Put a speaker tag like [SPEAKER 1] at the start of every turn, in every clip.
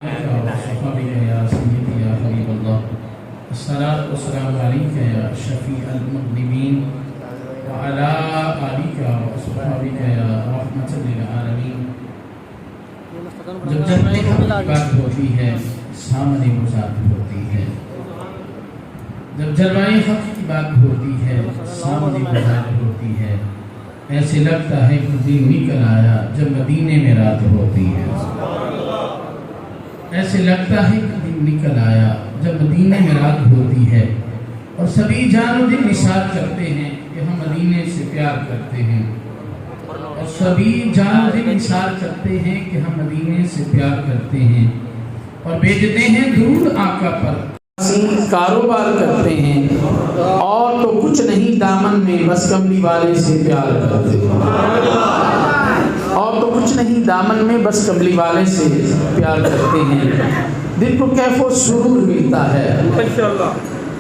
[SPEAKER 1] يا سيدي يا حبيب الله الصلاة والسلام عليك يا شفيع المذنبين وعلى آلك وأصحابك يا رحمة للعالمين. جب جلوہ حق کی بات ہوتی ہے سامنے مذاق ہوتی ہے. جب جلوہ حق کی بات ہوتی ہے سامنے مذاق ہوتی ہے. ایسے لگتا ہے کہ دن نکل آیا جب مدینے میں رات ہوتی ہے. ایسے لگتا ہے کہ دن نکل آیا جب مدینے میں رات ہوتی ہے. اور سبھی جان و دل نثار کرتے ہیں کہ ہم مدینے سے پیار کرتے ہیں. اور سبھی جان و دل نثار کرتے ہیں کہ ہم مدینے سے پیار کرتے ہیں. اور بھیجتے ہیں درود آقا پر. کاروبار کرتے ہیں اور تو کچھ نہیں دامن میں بس کملی والے سے پیار کرتے ہیں. اور تو کچھ نہیں دامن میں بس کملی والے سے پیار کرتے ہیں. دل کو کیف و سرور ملتا ہے.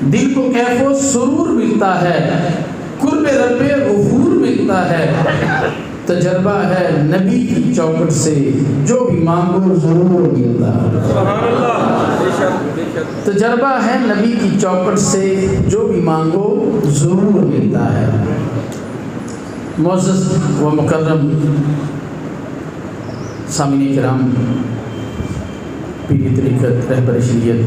[SPEAKER 1] دل کو کیف و سرور ملتا ہے. قرب رب غفور ملتا ہے. تجربہ ہے نبی کی چوکٹ سے جو بھی مانگو ضرور ملتا ہے. تجربہ ہے نبی کی چوکٹ سے جو بھی مانگو ضرور ملتا ہے. معزز و مکرم سامعین کرام، پیر طریقت رہبر شریعت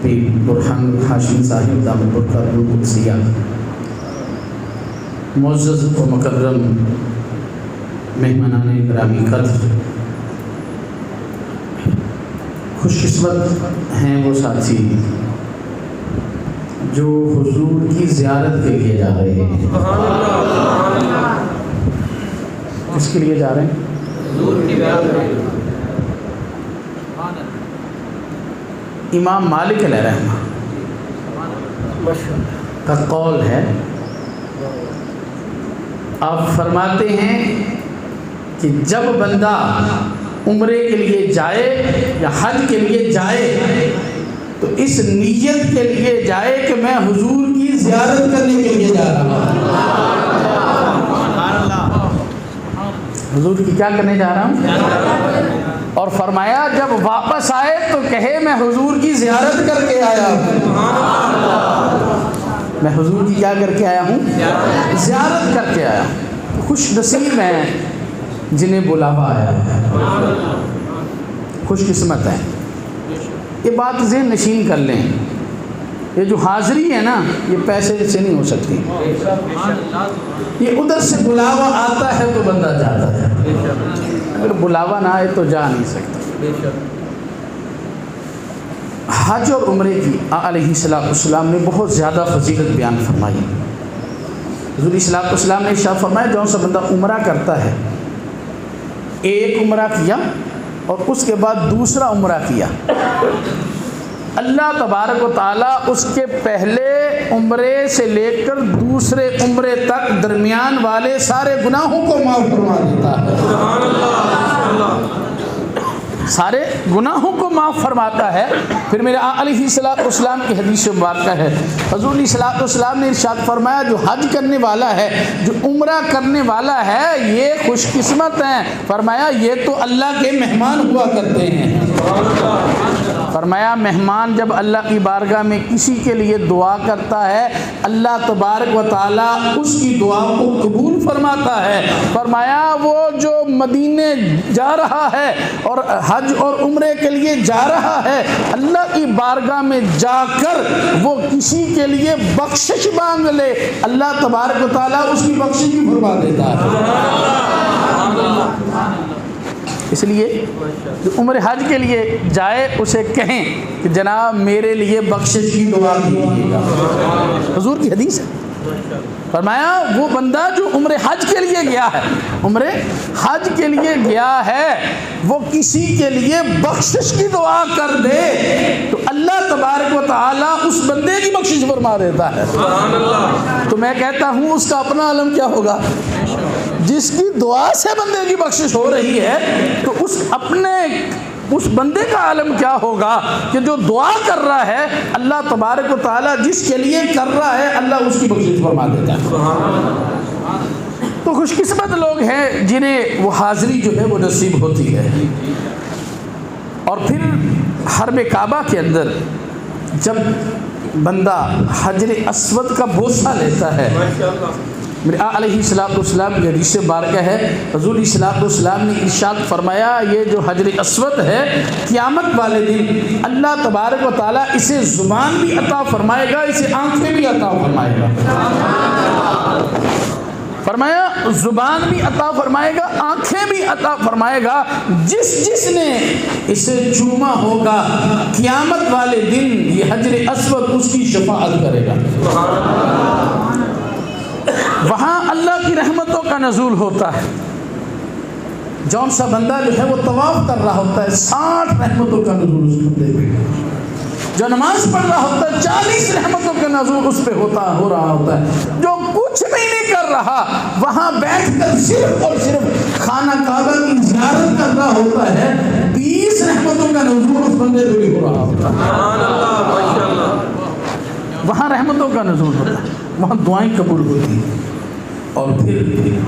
[SPEAKER 1] پیر برہان ہاشمی صاحب دامت برکاتہ القدسیہ، معزز و مکرم مہمانان گرامی قدر، خوش قسمت ہیں وہ ساتھی جو حضور کی زیارت کے لیے جا رہے ہیں. کس کے لیے جا رہے ہیں؟ امام مالک علیہ رحمہ کا قول ہے. آپ فرماتے ہیں کہ جب بندہ عمرے کے لیے جائے یا حج کے لیے جائے تو اس نیت کے لیے جائے کہ میں حضور کی زیارت کرنے کے لیے جا رہا ہوں. حضور کی کیا کرنے جا رہا ہوں؟ اور فرمایا جب واپس آئے تو کہے میں حضور کی زیارت کر کے آیا ہوں. میں حضور کی کیا کر کے آیا ہوں؟ زیارت کر کے آیا ہوں. خوش نصیب ہیں جنہیں بلاوا آیا ہے. خوش قسمت ہے. یہ بات ذہن نشین کر لیں. یہ جو حاضری ہے نا یہ پیسے سے نہیں ہو سکتی. یہ ادھر سے بلاوا آتا ہے تو بندہ جاتا ہے. اگر بلاوا نہ آئے تو جا نہیں سکتا. حج اور عمرے کی علیہ السلام نے بہت زیادہ فضیلت بیان فرمائی. حضور علیہ السلام نے ارشاد فرمایا جون سا بندہ عمرہ کرتا ہے، ایک عمرہ کیا اور اس کے بعد دوسرا عمرہ کیا، اللہ تبارک و تعالیٰ اس کے پہلے عمرے سے لے کر دوسرے عمرے تک درمیان والے سارے گناہوں کو معاف فرما دیتا ہے. سارے گناہوں کو معاف فرماتا ہے. پھر میرے علیہ السلام کی حدیث مبارکہ ہے، حضور علیہ السلام نے ارشاد فرمایا جو حج کرنے والا ہے، جو عمرہ کرنے والا ہے، یہ خوش قسمت ہیں. فرمایا یہ تو اللہ کے مہمان ہوا کرتے ہیں. فرمایا مہمان جب اللہ کی بارگاہ میں کسی کے لیے دعا کرتا ہے اللہ تبارک و تعالیٰ اس کی دعا کو قبول فرماتا ہے. فرمایا وہ جو مدینے جا رہا ہے اور حج اور عمرے کے لیے جا رہا ہے، اللہ کی بارگاہ میں جا کر وہ کسی کے لیے بخشش مانگ لے، اللہ تبارک و تعالیٰ اس کی بخشش بھی فرما دیتا ہے. اس لیے جو عمر حج کے لیے جائے اسے کہیں کہ جناب میرے لیے بخشش کی دعا کیجیے گا. حضور کی حدیث ہے. فرمایا وہ بندہ جو عمر حج کے لیے گیا ہے، عمر حج کے لیے گیا ہے، وہ کسی کے لیے بخشش کی دعا کر دے تو اللہ تبارک و تعالیٰ اس بندے کی بخشش فرما دیتا ہے. تو میں کہتا ہوں اس کا اپنا عالم کیا ہوگا؟ جس کی دعا سے بندے کی بخشش ہو رہی ہے تو اس بندے کا عالم کیا ہوگا کہ جو دعا کر رہا ہے اللہ تبارک و تعالیٰ جس کے لیے کر رہا ہے اللہ اس کی بخشش فرما دیتا ہے. تو خوش قسمت لوگ ہیں جنہیں وہ حاضری جو ہے وہ نصیب ہوتی ہے. اور پھر حرم کعبہ کے اندر جب بندہ حجر اسود کا بوسہ لیتا ہے، میرے علیہ السلام کی حدیث بارکہ ہے، حضور علیہ السلام نے ارشاد فرمایا یہ جو حجر اسود ہے قیامت والے دن اللہ تبارک و تعالیٰ اسے زبان بھی عطا فرمائے گا، اسے آنکھیں بھی عطا فرمائے گا. فرمایا زبان بھی عطا فرمائے گا، آنکھیں بھی عطا فرمائے گا. جس نے اسے چوما ہوگا قیامت والے دن یہ حجر اسود اس کی شفاعت کرے گا. وہاں اللہ کی رحمتوں کا نزول ہوتا ہے. جون سا بندہ جو ہے وہ طواف کر رہا ہوتا ہے 60 رحمتوں کا نزول اس بندے پہ. جو نماز پڑھ رہا ہوتا ہے 40 رحمتوں کا نزول اس پہ ہو رہا ہوتا ہے. جو کچھ بھی نہیں کر رہا وہاں بیٹھ کر صرف اور صرف خانہ کعبہ کی زیارت کر رہا ہوتا ہے 20 رحمتوں کا نزول اس بندے پہ بھی ہو رہا ہوتا ہے. وہاں رحمتوں کا نزول ہوتا ہے، وہاں دعائیں قبول ہوتی ہیں. اور پھر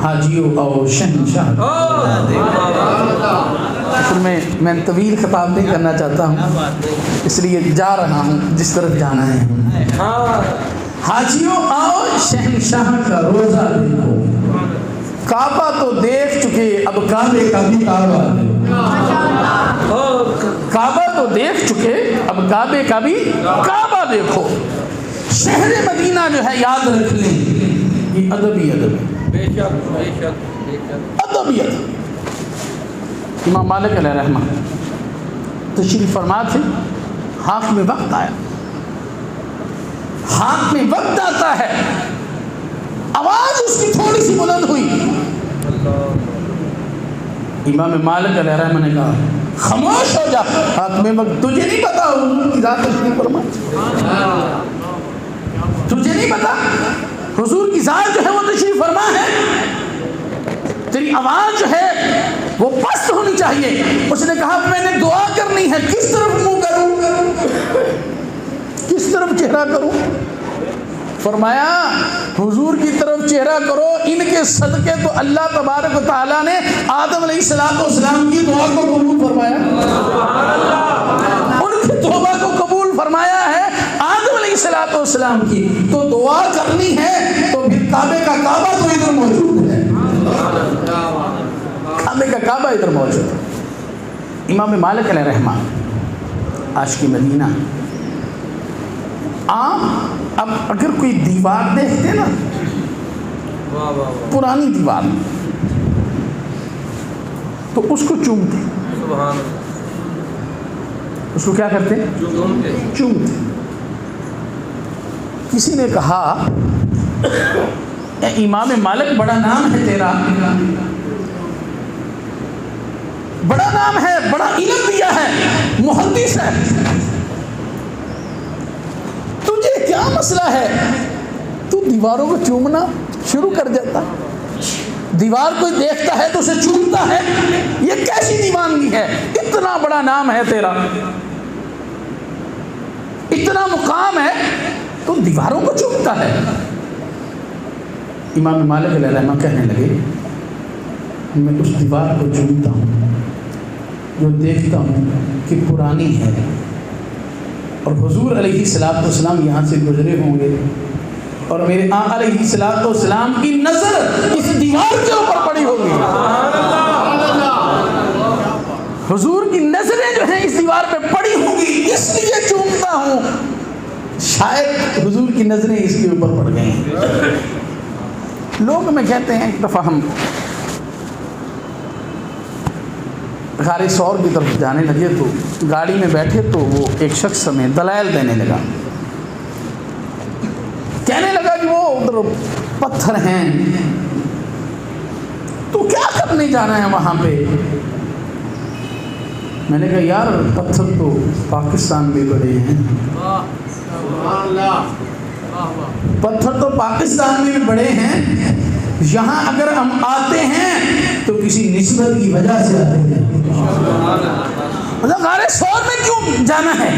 [SPEAKER 1] حاجیوں اور شہنشاہ، میں طویل خطاب نہیں کرنا چاہتا ہوں اس لیے جا رہا ہوں جس طرف جانا ہے. حاجیوں آؤ شہنشاہ کا روزہ دیکھو، کعبہ تو دیکھ چکے اب کعبے کا بھی کعبہ دیکھو. کعبہ تو دیکھ چکے اب کعبے کا بھی کعبہ دیکھو. شہر مدینہ جو ہے یاد رکھ لیں یہ ادبی امام مالک علیہ رحمہ تشریف فرما تھے. ہاتھ میں وقت آیا، ہاتھ میں وقت آتا ہے، آواز اس کی تھوڑی سی بلند ہوئی. امام مالک علیہ رحمہ نے کہا خاموش ہو جا، ہاتھ میں وقت تجھے نہیں پتا حضور کی ذات تشریف فرما، تجھے نہیں پتا حضور کی ذات جو ہے وہ تشریف فرما ہے، تیری آواز جو ہے وہ پست ہونی چاہیے. اس نے کہا میں نے دعا کرنی ہے، کس طرف منہ کروں، کس طرف چہرہ کروں؟ فرمایا حضور کی طرف چہرہ کرو، ان کے صدقے تو اللہ تبارک و تعالیٰ نے آدم علیہ السلام کی دعا کو قبول فرمایا، ان کی توبہ کو قبول فرمایا ہے آدم علیہ السلام کی. تو دعا کرنی ہے تو پھر کعبے کا کعبہ تو ادھر موجود ہے، کعبے کا کعبہ ادھر موجود ہے. امام مالک علیہ رحمہ عاشق مدینہ اب اگر کوئی دیوار دیکھتے نا، پرانی دیوار تو اس کو چومتے، اس کو کیا کرتے؟ چومتے. کسی نے کہا اے امام مالک بڑا نام ہے تیرا، بڑا نام ہے، بڑا علم دیا ہے، محدث ہے، تجھے کیا مسئلہ ہے؟ تو دیواروں کو چومنا شروع کر دیتا، دیوار کوئی دیکھتا ہے تو اسے چومتا ہے، یہ کیسی دیوانگی ہے؟ اتنا بڑا نام ہے تیرا، اتنا مقام ہے تو دیواروں کو چومتا ہے. امام مالک علیہ رحمہ کہنے لگے میں اس دیوار کو چومتا ہوں جو دیکھتا ہوں کہ پرانی ہے اور حضور علیہ السلام یہاں سے گزرے ہوں گے اور میرے آقا علیہ السلام کی نظر اس دیوار کے اوپر پڑی ہوگی، حضور کی نظریں جو ہیں اس دیوار پہ پڑی ہوں گی، اس لیے چومتا ہوں. شاید حضور کی نظریں اس کے اوپر پڑ گئی ہیں. لوگ میں کہتے ہیں ایک دفعہ ہم غار ثور کی طرف جانے لگے تو گاڑی میں بیٹھے تو وہ ایک شخص ہمیں دلائل دینے لگا، کہنے لگا کہ وہ ادھر پتھر ہیں تو کیا کرنے جانا ہے وہاں پہ. میں نے کہا یار پتھر تو پاکستان میں بڑے ہیں، پتھر تو پاکستان میں بڑے ہیں، یہاں اگر ہم آتے ہیں تو کسی نسبت کی وجہ سے آتے ہیں. غار ثور میں کیوں جانا ہے؟